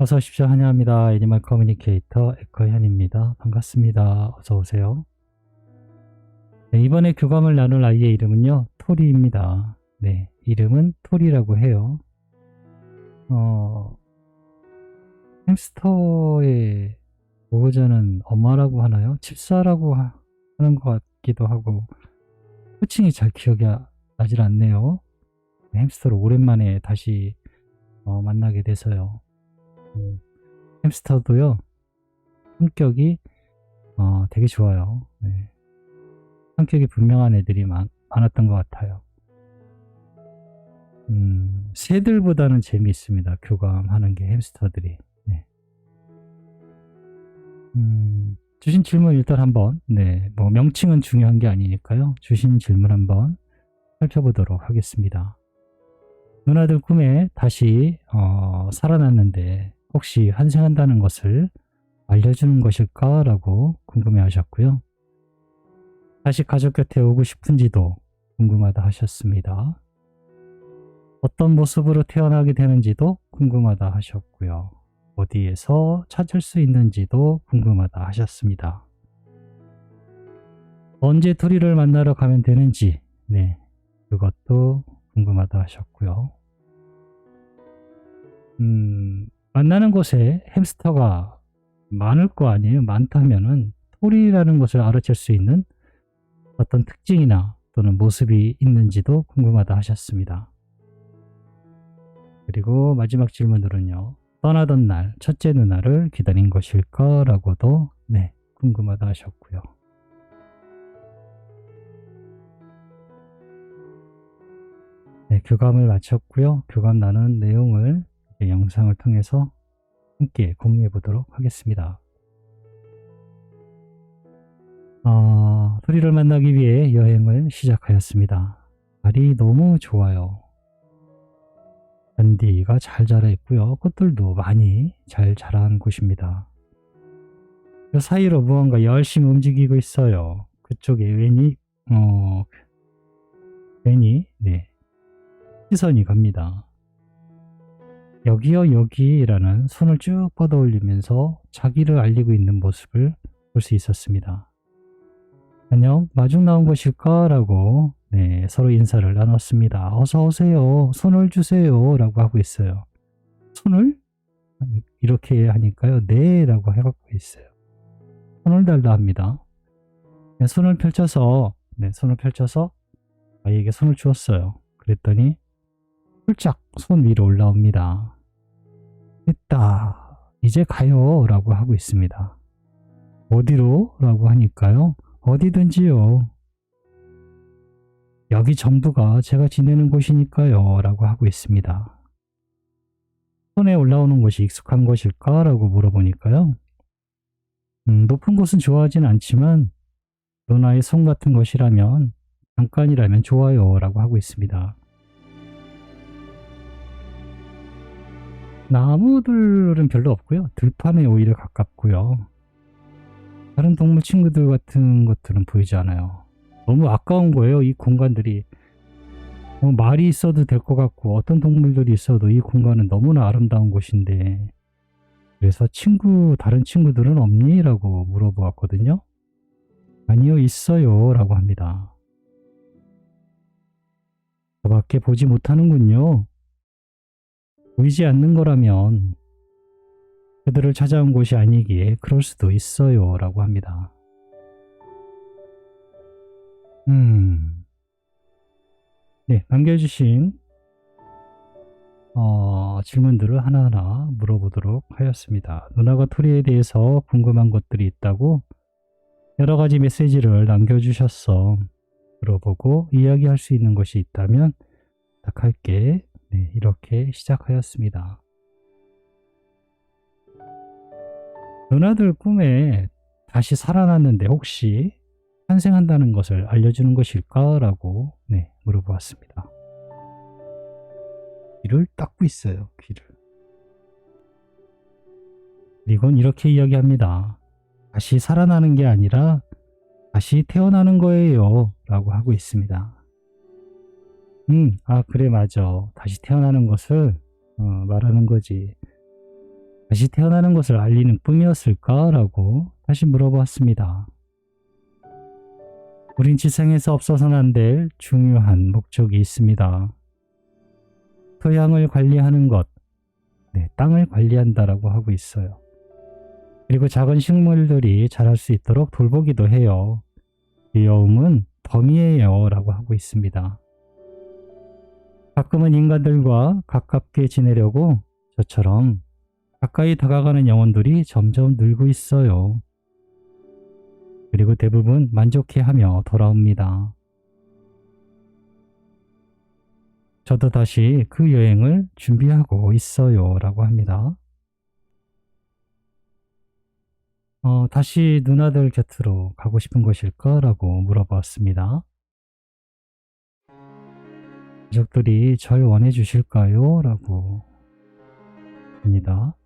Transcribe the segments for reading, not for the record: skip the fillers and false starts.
어서 오십시오. 환영합니다. 애니멀 커뮤니케이터 에커현입니다. 반갑습니다. 어서 오세요. 네, 이번에 교감을 나눌 아이의 이름은요, 토리입니다. 네, 이름은 토리라고 해요. 햄스터의 보호자는 엄마라고 하나요? 집사라고 하는 것 같기도 하고, 호칭이 잘 기억이 나질 않네요. 네, 햄스터를 오랜만에 다시 만나게 돼서요. 햄스터도요, 성격이 되게 좋아요. 네. 성격이 분명한 애들이 많았던 것 같아요. 새들보다는 재미있습니다. 교감하는 게 햄스터들이. 네. 주신 질문 일단 한번, 뭐 명칭은 중요한 게 아니니까요. 주신 질문 한번 살펴보도록 하겠습니다. 누나들 꿈에 다시 살아났는데 혹시 환생한다는 것을 알려주는 것일까? 라고 궁금해 하셨고요. 다시 가족 곁에 오고 싶은지도 궁금하다 하셨습니다. 어떤 모습으로 태어나게 되는지도 궁금하다 하셨고요. 어디에서 찾을 수 있는지도 궁금하다 하셨습니다. 언제 토리를 만나러 가면 되는지, 그것도 궁금하다 하셨고요. 만나는 곳에 햄스터가 많을 거 아니에요. 많다면은 토리라는 것을 알아챌 수 있는 어떤 특징이나 또는 모습이 있는지도 궁금하다 하셨습니다. 그리고 마지막 질문으로는요. 떠나던 날 첫째 누나를 기다린 것일까? 라고도 궁금하다 하셨고요. 교감을 마쳤고요. 교감 나눈 내용을 영상을 통해서 함께 공유해 보도록 하겠습니다. 토리를 만나기 위해 여행을 시작하였습니다. 날이 너무 좋아요. 잔디가 잘 자라 있고요. 꽃들도 많이 잘 자란 곳입니다. 그 사이로 무언가 열심히 움직이고 있어요. 그쪽에 괜히 시선이 갑니다. 여기요 여기라는 손을 쭉 뻗어 올리면서 자기를 알리고 있는 모습을 볼 수 있었습니다. 안녕, 마중 나온 것일까? 라고 서로 인사를 나눴습니다. 어서 오세요. 손을 주세요. 라고 하고 있어요. 손을? 이렇게 하니까요. 네 라고 해갖고 있어요. 손을 달라 합니다. 손을 펼쳐서 아이에게 손을 주었어요. 그랬더니 훌쩍 손 위로 올라옵니다. 됐다. 이제 가요. 라고 하고 있습니다. 어디로? 라고 하니까요. 어디든지요. 여기 전부가 제가 지내는 곳이니까요. 라고 하고 있습니다. 손에 올라오는 곳이 익숙한 곳일까? 라고 물어보니까요. 높은 곳은 좋아하진 않지만 누나의 손 같은 것이라면 잠깐이라면 좋아요. 라고 하고 있습니다. 나무들은 별로 없고요. 들판에 오히려 가깝고요. 다른 동물 친구들 같은 것들은 보이지 않아요. 너무 아까운 거예요. 이 공간들이. 말이 있어도 될 것 같고 어떤 동물들이 있어도 이 공간은 너무나 아름다운 곳인데, 그래서 다른 친구들은 없니? 라고 물어보았거든요. 아니요, 있어요. 라고 합니다. 저밖에 보지 못하는군요. 보이지 않는 거라면 그들을 찾아온 곳이 아니기에 그럴 수도 있어요. 라고 합니다. 남겨주신 질문들을 하나하나 물어보도록 하였습니다. 누나가 토리에 대해서 궁금한 것들이 있다고 여러 가지 메시지를 남겨주셨어. 들어보고 이야기할 수 있는 것이 있다면 부탁할게. 이렇게 시작하였습니다. 누나들 꿈에 다시 살아났는데 혹시 환생한다는 것을 알려주는 것일까? 라고 물어보았습니다. 귀를 닦고 있어요. 귀를. 그리고 이렇게 이야기합니다. 다시 살아나는 게 아니라 다시 태어나는 거예요. 라고 하고 있습니다. 그래 맞아. 다시 태어나는 것을 말하는 거지. 다시 태어나는 것을 알리는 꿈이었을까? 라고 다시 물어보았습니다. 우린 지상에서 없어서는 안 될 중요한 목적이 있습니다. 토양을 관리하는 것, 땅을 관리한다라고 하고 있어요. 그리고 작은 식물들이 자랄 수 있도록 돌보기도 해요. 귀여움은 덤이에요 라고 하고 있습니다. 가끔은 인간들과 가깝게 지내려고 저처럼 가까이 다가가는 영혼들이 점점 늘고 있어요. 그리고 대부분 만족해하며 돌아옵니다. 저도 다시 그 여행을 준비하고 있어요 라고 합니다. 다시 누나들 곁으로 가고 싶은 것일까? 라고 물어봤습니다. 가족들이 절 원해 주실까요? 라고 합니다.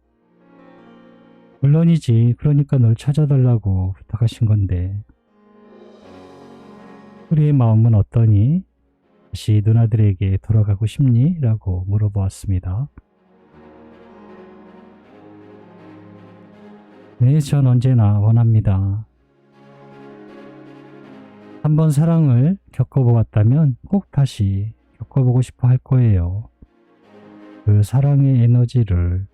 물론이지. 그러니까 널 찾아달라고 부탁하신 건데. 우리의 마음은 어떠니? 다시 누나들에게 돌아가고 싶니? 라고 물어보았습니다. 네, 전 언제나 원합니다. 한번 사랑을 겪어보았다면 꼭 다시 겪어보고 싶어 할 거예요. 그 사랑의 에너지를.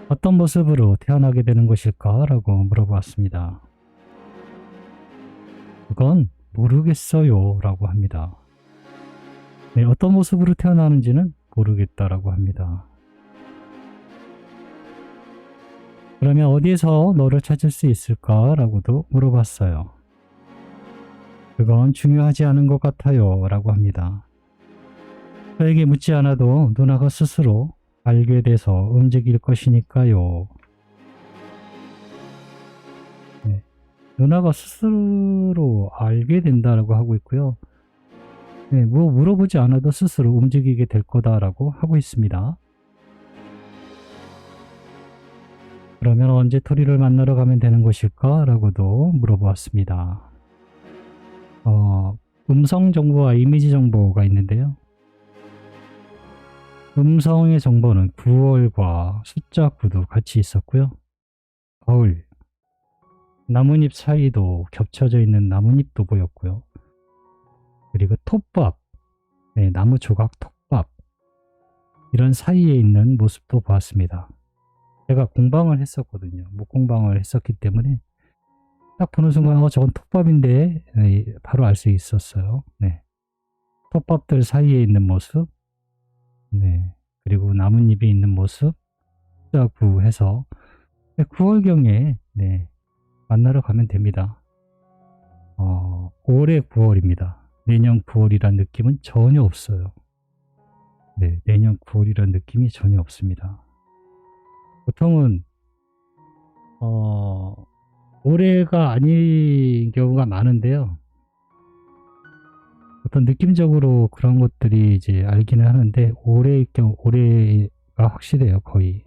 어떤 모습으로 태어나게 되는 것일까? 라고 물어보았습니다. 그건 모르겠어요 라고 합니다. 네, 어떤 모습으로 태어나는지는 모르겠다라고 합니다. 그러면 어디에서 너를 찾을 수 있을까? 라고도 물어봤어요. 그건 중요하지 않은 것 같아요 라고 합니다. 저에게 묻지 않아도 누나가 스스로 알게 돼서 움직일 것이니까요. 네, 누나가 스스로 알게 된다라고 하고 있고요. 네, 뭐 물어보지 않아도 스스로 움직이게 될 거다라고 하고 있습니다. 그러면 언제 토리를 만나러 가면 되는 것일까? 라고도 물어보았습니다. 음성 정보와 이미지 정보가 있는데요. 음성의 정보는 9월과 숫자 9도 같이 있었고요. 거울, 나뭇잎 사이도 겹쳐져 있는 나뭇잎도 보였고요. 그리고 톱밥, 나무 조각 톱밥, 이런 사이에 있는 모습도 보았습니다. 제가 공방을 했었거든요. 목공방을 했었기 때문에 딱 보는 순간 저건 톱밥인데 바로 알 수 있었어요. 네. 톱밥들 사이에 있는 모습, 그리고 나뭇잎에 있는 모습, 숫자 9 해서 9월경에 만나러 가면 됩니다. 올해 9월입니다. 내년 9월이란 느낌은 전혀 없어요. 내년 9월이란 느낌이 전혀 없습니다. 보통은 올해가 아닌 경우가 많은데요. 어떤 느낌적으로 그런 것들이 이제 알기는 하는데 올해가 확실해요. 거의.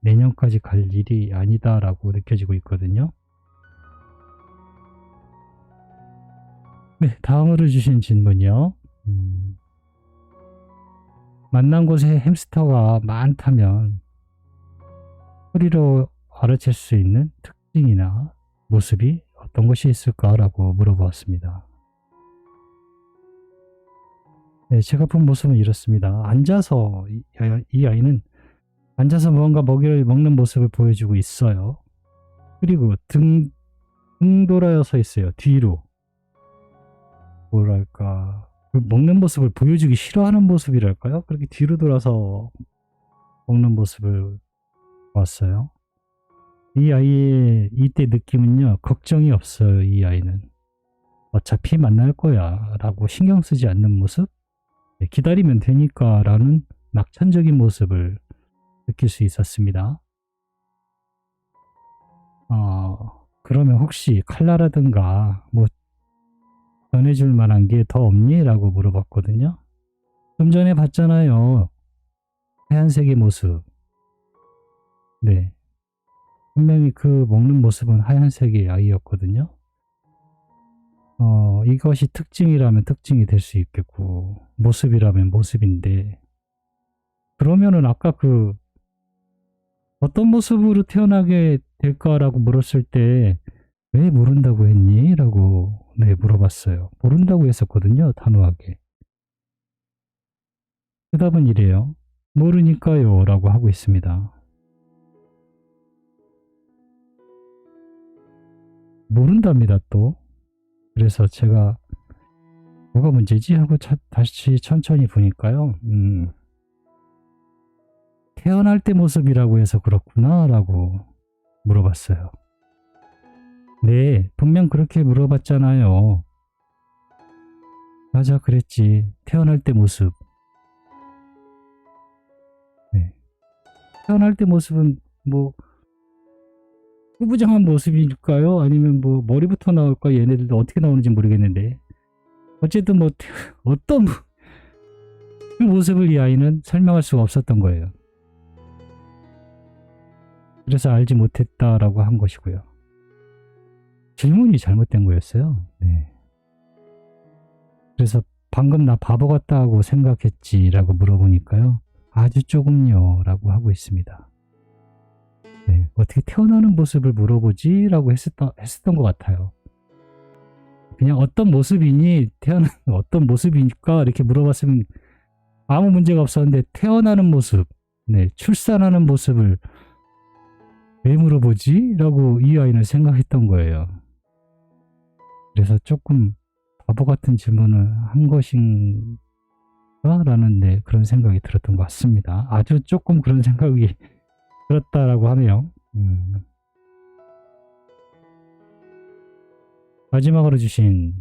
내년까지 갈 일이 아니다라고 느껴지고 있거든요. 다음으로 주신 질문이요. 만난 곳에 햄스터가 많다면 소리로 알아챌 수 있는 특징이나 모습이 어떤 것이 있을까라고 물어보았습니다. 제가 본 모습은 이렇습니다. 앉아서 이 아이는 앉아서 무언가 먹이를 먹는 모습을 보여주고 있어요. 그리고 등 돌아여 서 있어요. 뒤로. 뭐랄까, 먹는 모습을 보여주기 싫어하는 모습이랄까요? 그렇게 뒤로 돌아서 먹는 모습을 봤어요. 이 아이의 이때 느낌은요, 걱정이 없어요. 이 아이는 어차피 만날 거야 라고 신경 쓰지 않는 모습, 기다리면 되니까 라는 낙천적인 모습을 느낄 수 있었습니다. 그러면 혹시 칼라라든가 뭐 전해줄 만한 게 더 없니? 라고 물어봤거든요. 좀 전에 봤잖아요. 하얀색의 모습. 분명히 그 먹는 모습은 하얀색의 아이였거든요. 이것이 특징이라면 특징이 될 수 있겠고, 모습이라면 모습인데, 그러면은 아까 어떤 모습으로 태어나게 될까라고 물었을 때, 왜 모른다고 했니? 라고, 네, 물어봤어요. 모른다고 했었거든요, 단호하게. 대답은 이래요. 모르니까요, 라고 하고 있습니다. 모른답니다, 또. 그래서 제가, 뭐가 문제지? 하고 다시 천천히 보니까요, 태어날 때 모습이라고 해서 그렇구나, 라고 물어봤어요. 네, 분명 그렇게 물어봤잖아요. 맞아, 그랬지. 태어날 때 모습. 네. 태어날 때 모습은 뭐, 후부장한 모습일까요? 아니면 뭐, 머리부터 나올까? 얘네들도 어떻게 나오는지 모르겠는데. 어쨌든 뭐, 어떤 그 모습을 이 아이는 설명할 수가 없었던 거예요. 그래서 알지 못했다라고 한 것이고요. 질문이 잘못된 거였어요. 네. 그래서 방금 나 바보 같다고 생각했지라고 물어보니까요. 아주 조금요 라고 하고 있습니다. 네, 어떻게 태어나는 모습을 물어보지라고 했었던 것 같아요. 그냥 어떤 모습이니 태어나는 어떤 모습이니까 이렇게 물어봤으면 아무 문제가 없었는데 태어나는 모습, 네, 출산하는 모습을 왜 물어보지? 라고 이 아이는 생각했던 거예요. 그래서 조금 바보 같은 질문을 한 것인가? 라는 네, 그런 생각이 들었던 것 같습니다. 아주 조금 그런 생각이 들었다라고 하네요. 마지막으로 주신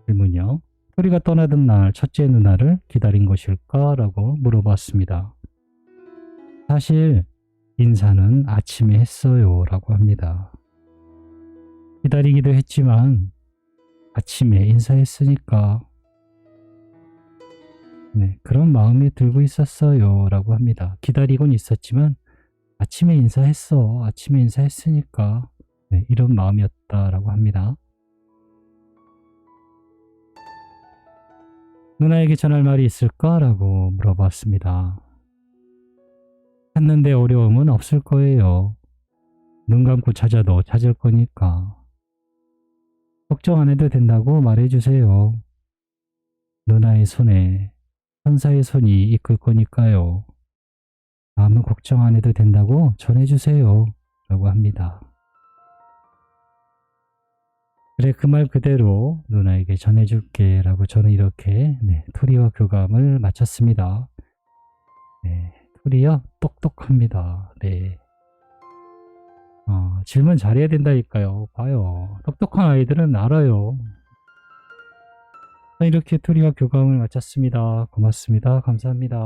질문이요. 토리가 떠나던 날 첫째 누나를 기다린 것일까? 라고 물어봤습니다. 사실 인사는 아침에 했어요 라고 합니다. 기다리기도 했지만 아침에 인사했으니까 네, 그런 마음이 들고 있었어요 라고 합니다. 기다리곤 있었지만 아침에 인사했어. 아침에 인사했으니까 네, 이런 마음이었다라고 합니다. 누나에게 전할 말이 있을까? 라고 물어봤습니다. 찾는데 어려움은 없을 거예요. 눈 감고 찾아도 찾을 거니까. 걱정 안 해도 된다고 말해주세요. 누나의 손에 천사의 손이 이끌 거니까요. 아무 걱정 안 해도 된다고 전해주세요. 라고 합니다. 그래, 그 말 그대로 누나에게 전해줄게 라고 저는 이렇게 네, 토리와 교감을 마쳤습니다. 네, 토리요? 똑똑합니다. 네. 질문 잘해야 된다니까요. 봐요. 똑똑한 아이들은 알아요. 이렇게 토리와 교감을 마쳤습니다. 고맙습니다. 감사합니다.